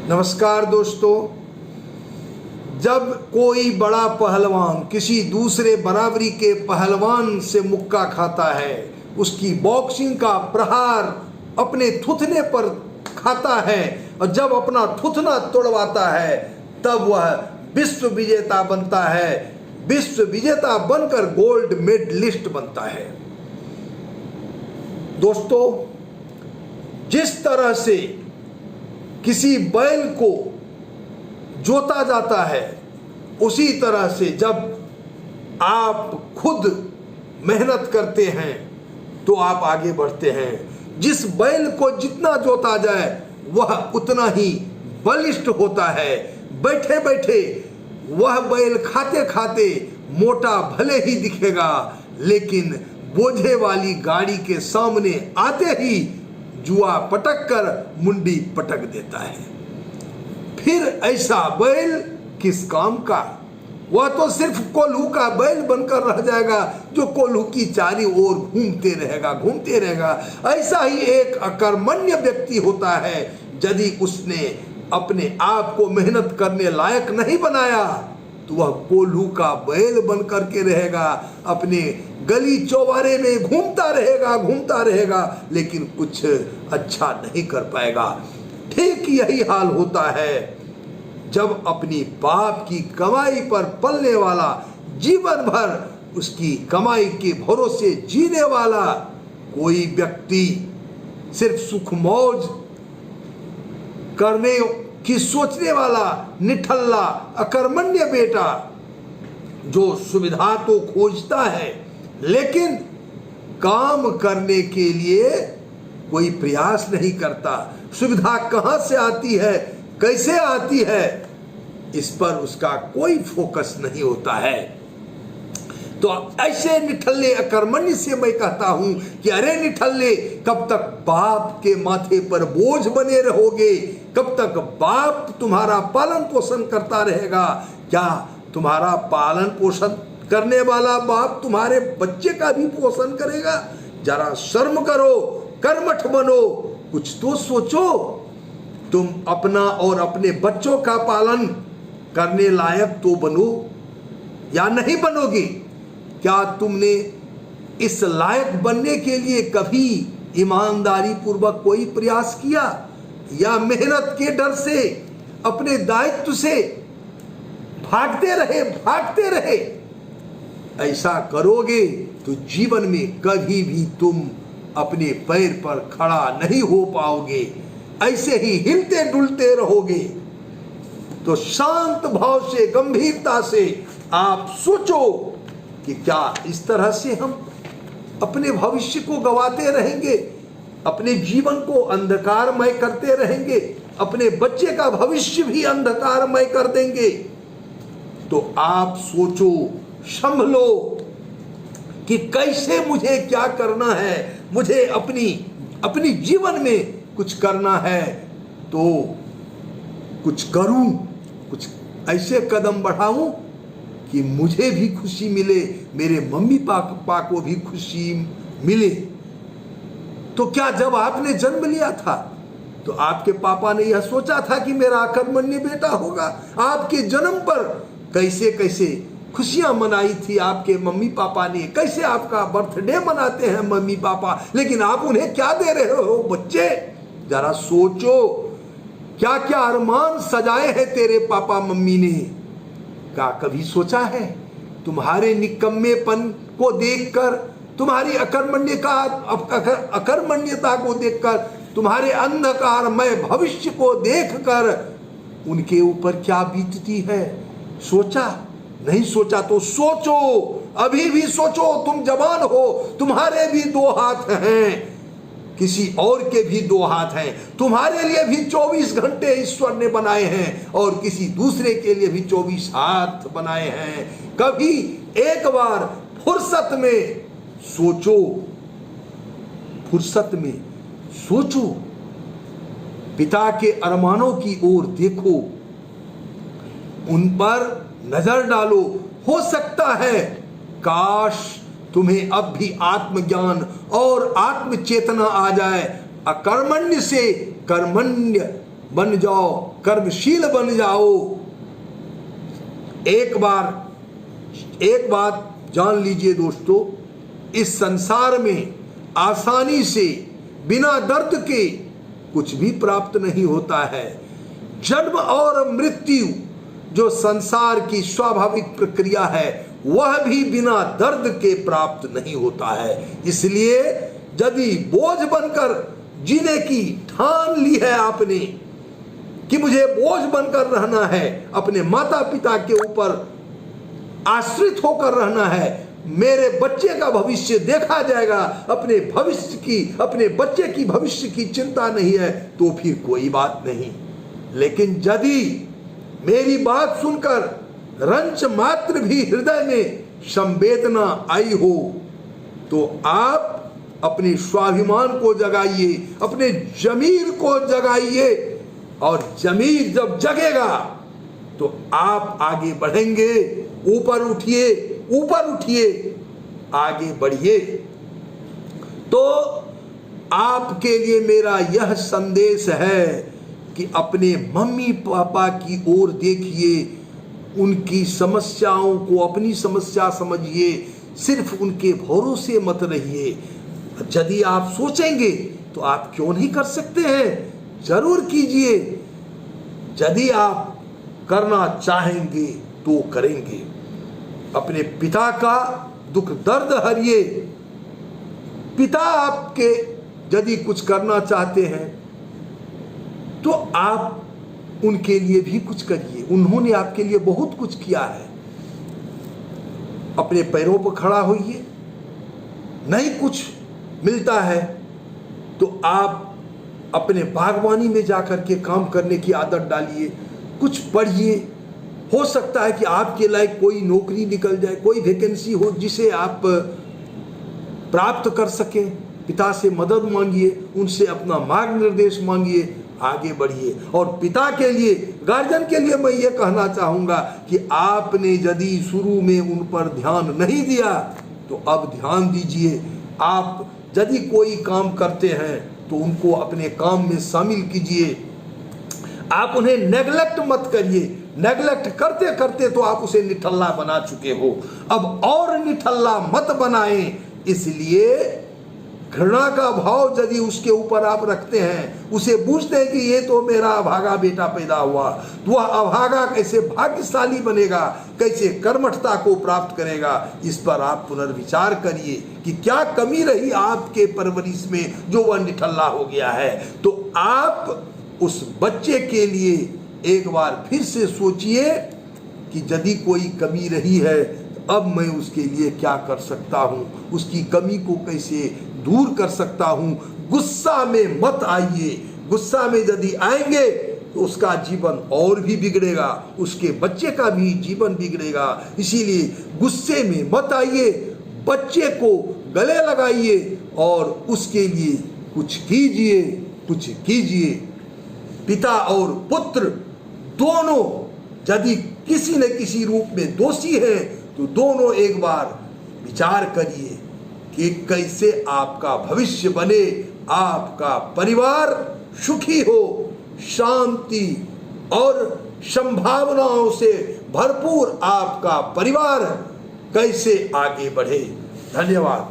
नमस्कार दोस्तों, जब कोई बड़ा पहलवान किसी दूसरे बराबरी के पहलवान से मुक्का खाता है, उसकी बॉक्सिंग का प्रहार अपने थुथने पर खाता है और जब अपना थुथना तोड़वाता है तब वह विश्व विजेता बनता है। विश्व विजेता बनकर गोल्ड मेडलिस्ट बनता है। दोस्तों, जिस तरह से किसी बैल को जोता जाता है, उसी तरह से जब आप खुद मेहनत करते हैं तो आप आगे बढ़ते हैं। जिस बैल को जितना जोता जाए वह उतना ही बलिष्ठ होता है। बैठे बैठे वह बैल खाते खाते मोटा भले ही दिखेगा, लेकिन बोझे वाली गाड़ी के सामने आते ही जुआ पटक कर मुंडी पटक देता है। फिर ऐसा बैल किस काम का? वह तो सिर्फ कोल्हू का बैल बनकर रह जाएगा, जो कोल्हू की चारी ओर घूमते रहेगा। ऐसा ही एक अकर्मण्य व्यक्ति होता है। यदि उसने अपने आप को मेहनत करने लायक नहीं बनाया तो वह कोल्हू का बैल बन करके रहेगा, अपने गली चौबारे में घूमता रहेगा, लेकिन कुछ अच्छा नहीं कर पाएगा। ठीक यही हाल होता है जब अपनी बाप की कमाई पर पलने वाला, जीवन भर उसकी कमाई के भरोसे जीने वाला कोई व्यक्ति, सिर्फ सुख मौज करने की सोचने वाला निठल्ला अकर्मण्य बेटा, जो सुविधा तो खोजता है लेकिन काम करने के लिए कोई प्रयास नहीं करता। सुविधा कहां से आती है, कैसे आती है, इस पर उसका कोई फोकस नहीं होता है। तो ऐसे निठल्ले अकर्मण्य से मैं कहता हूं कि अरे निठल्ले, कब तक बाप के माथे पर बोझ बने रहोगे? कब तक बाप तुम्हारा पालन पोषण करता रहेगा? क्या तुम्हारा पालन पोषण करने वाला बाप तुम्हारे बच्चे का भी पोषण करेगा? जरा शर्म करो, कर्मठ बनो, कुछ तो सोचो। तुम अपना और अपने बच्चों का पालन करने लायक तो बनो या नहीं बनोगे? क्या तुमने इस लायक बनने के लिए कभी ईमानदारी पूर्वक कोई प्रयास किया, या मेहनत के डर से, अपने दायित्व से भागते रहे? ऐसा करोगे तो जीवन में कभी भी तुम अपने पैर पर खड़ा नहीं हो पाओगे, ऐसे ही हिलते डुलते रहोगे। तो शांत भाव से, गंभीरता से आप सोचो कि क्या इस तरह से हम अपने भविष्य को गंवाते रहेंगे, अपने जीवन को अंधकारमय करते रहेंगे, अपने बच्चे का भविष्य भी अंधकारमय कर देंगे? तो आप सोचो, संभलो कि कैसे मुझे क्या करना है। मुझे अपनी जीवन में कुछ करना है तो कुछ करूं, कुछ ऐसे कदम बढ़ाऊं कि मुझे भी खुशी मिले, मेरे मम्मी पापा को भी खुशी मिले। तो क्या जब आपने जन्म लिया था तो आपके पापा ने यह सोचा था कि मेरा अकर्मण्य बेटा होगा? आपके जन्म पर कैसे कैसे खुशियां मनाई थी आपके मम्मी पापा ने, कैसे आपका बर्थडे मनाते हैं मम्मी पापा, लेकिन आप उन्हें क्या दे रहे हो बच्चे? जरा सोचो, क्या क्या अरमान सजाए हैं तेरे पापा मम्मी ने? क्या कभी सोचा है? तुम्हारे निकम्मेपन को देखकर, तुम्हारी अकर्मण्यता को देखकर, तुम्हारे अंधकारमय भविष्य को देखकर उनके ऊपर क्या बीतती है? सोचा? नहीं सोचा तो सोचो, अभी भी सोचो। तुम जवान हो, तुम्हारे भी दो हाथ हैं, किसी और के भी दो हाथ हैं। तुम्हारे लिए भी 24 घंटे ईश्वर ने बनाए हैं और किसी दूसरे के लिए भी 24 हाथ बनाए हैं। कभी एक बार फुर्सत में सोचो, पिता के अरमानों की ओर देखो, उन पर नजर डालो। हो सकता है काश तुम्हें अब भी आत्मज्ञान और आत्म चेतना आ जाए, अकर्मण्य से कर्मण्य बन जाओ, कर्मशील बन जाओ। एक बात जान लीजिए दोस्तों, इस संसार में आसानी से बिना दर्द के कुछ भी प्राप्त नहीं होता है। जन्म और मृत्यु जो संसार की स्वाभाविक प्रक्रिया है, वह भी बिना दर्द के प्राप्त नहीं होता है। इसलिए यदि बोझ बनकर जीने की ठान ली है आपने कि मुझे बोझ बनकर रहना है, अपने माता पिता के ऊपर आश्रित होकर रहना है, मेरे बच्चे का भविष्य देखा जाएगा, अपने बच्चे की भविष्य की चिंता नहीं है, तो फिर कोई बात नहीं। लेकिन यदि मेरी बात सुनकर रंच मात्र भी हृदय में संवेदना आई हो, तो आप अपने स्वाभिमान को जगाइए, अपने जमीर को जगाइए, और जमीर जब जगेगा तो आप आगे बढ़ेंगे। ऊपर उठिए, ऊपर उठिए, आगे बढ़िए। तो आपके लिए मेरा यह संदेश है कि अपने मम्मी पापा की ओर देखिए, उनकी समस्याओं को अपनी समस्या समझिए, सिर्फ उनके भरोसे मत रहिए। यदि आप सोचेंगे तो आप क्यों नहीं कर सकते हैं, जरूर कीजिए। यदि आप करना चाहेंगे तो करेंगे। अपने पिता का दुख दर्द हरिए। पिता आपके यदि कुछ करना चाहते हैं तो आप उनके लिए भी कुछ करिए। उन्होंने आपके लिए बहुत कुछ किया है। अपने पैरों पर खड़ा होइए। नहीं कुछ मिलता है तो आप अपने बागवानी में जाकर के काम करने की आदत डालिए, कुछ पढ़िए। हो सकता है कि आपके लायक कोई नौकरी निकल जाए, कोई वैकेंसी हो जिसे आप प्राप्त कर सकें। पिता से मदद मांगिए, उनसे अपना मार्गनिर्देश मांगिए, आगे बढ़िए। और पिता के लिए, गार्जियन के लिए मैं ये कहना चाहूँगा कि आपने यदि शुरू में उन पर ध्यान नहीं दिया तो अब ध्यान दीजिए। आप यदि कोई काम करते हैं तो उनको अपने काम में शामिल कीजिए। आप उन्हें नेगलेक्ट मत करिए। नेगलेक्ट करते करते तो आप उसे निठल्ला बना चुके हो, अब और निठल्ला मत बनाएं। इसलिए घृणा का भाव यदि उसके ऊपर आप रखते हैं, उसे पूछते हैं कि ये तो मेरा अभागा बेटा पैदा हुआ, तो वह अभागा कैसे भाग्यशाली बनेगा, कैसे कर्मठता को प्राप्त करेगा। इस पर आप पुनर्विचार करिए कि क्या कमी रही आपके परवरिश में जो वह निठल्ला हो गया है। तो आप उस बच्चे के लिए एक बार फिर से सोचिए कि यदि कोई कमी रही है तो अब मैं उसके लिए क्या कर सकता हूँ, उसकी कमी को कैसे दूर कर सकता हूँ। गुस्सा में मत आइए। गुस्सा में यदि आएंगे तो उसका जीवन और भी बिगड़ेगा, उसके बच्चे का भी जीवन बिगड़ेगा। इसीलिए गुस्से में मत आइए, बच्चे को गले लगाइए और उसके लिए कुछ कीजिए, कुछ कीजिए। पिता और पुत्र दोनों यदि किसी न किसी रूप में दोषी हैं तो दोनों एक बार विचार करिए कि कैसे आपका भविष्य बने, आपका परिवार सुखी हो, शांति और संभावनाओं से भरपूर आपका परिवार कैसे आगे बढ़े। धन्यवाद।